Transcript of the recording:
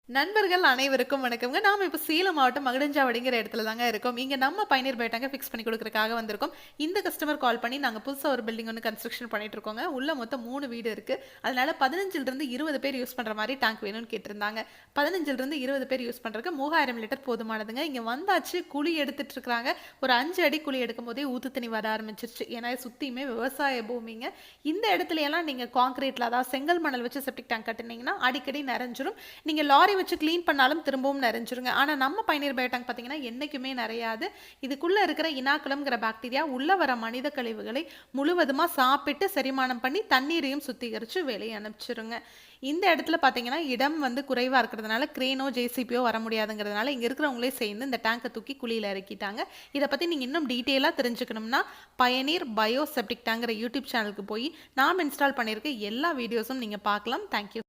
நண்பர்கள் அனைவருக்கும் வணக்கம்ங்க. நாம இப்ப சேலம் மாவட்டம் மகுடஞ்சாவடிங்கிற இடத்துல தாங்க இருக்கோம். இங்க நம்ம பயணியர் பைட்டாங்க ஃபிக்ஸ் பண்ணி குடுக்குறதுக்காக வந்திருக்கோம். இந்த கஸ்டமர் கால் பண்ணி நாங்க புதுசா ஒரு பில்டிங் ஒண்ணு கன்ஸ்ட்ரக்ஷன் பண்ணிட்டு இருக்கோங்க. உள்ள மொத்தம் 3 வீடு இருக்கு. அதனால 15லிருந்து 20 பேர் யூஸ் பண்ற மாரி டேங்க் வேணும்னு கேட்டிருந்தாங்க. 15லிருந்து 20 பேர் யூஸ் பண்றதுக்கு 3000 லிட்டர் போதுமானதுங்க. இங்க வந்தாச்சு குழி எடுத்துட்டு இருக்காங்க. ஒரு 5 அடி குழி எடுக்கும்போதே ஊத்து தண்ணி வர ஆரம்பிச்சிருச்சு. ஏன்னா சுத்தியுமே விவசாய பூமிங்க. இந்த இடத்துல எல்லாம் நீங்க கான்கிரீட்ல அதாவது செங்கல் மணல் வச்சு செப்டிக் டேங்க் கட்டுனீங்கன்னா அடிக்கடி நிறைஞ்சிரும். நீங்க லாரி வச்சு க்ளீன் பண்ணாலும் திரும்பவும் நிறைஞ்சிருங்க. ஆனா நம்ம பயணியர் பயோடேங்க் பார்த்தீங்கன்னா என்னைக்குமே நிறையாது. இதுக்குள்ள இருக்கிற இனாக்குலம்ங்கிற பாக்டீரியா உள்ள வர மனித கழிவுகளை முழுவதுமா சாப்பிட்டு செரிமானம் பண்ணி தண்ணீரையும் சுத்திகரிச்சு வெளியே அனுப்பிச்சிருங்க. இந்த இடத்துல பார்த்தீங்கன்னா இடம் குறைவா இருக்கிறதுனால கிரேனோ ஜேசிபியோ வர முடியாதுங்கிறதுனால இங்க இருக்கிறவங்களே சேர்ந்து இந்த டேங்கை தூக்கி குழியில இறக்கிட்டாங்க. இதை பத்தி நீங்க இன்னும் டீட்டெயிலா தெரிஞ்சுக்கணும்னா பயனீர் பயோ செப்டிக் டேங்கிற யூடியூப் சேனலுக்கு போய் நாம் இன்ஸ்டால் பண்ணியிருக்க எல்லா வீடியோஸும் நீங்க பார்க்கலாம். தேங்க்யூ.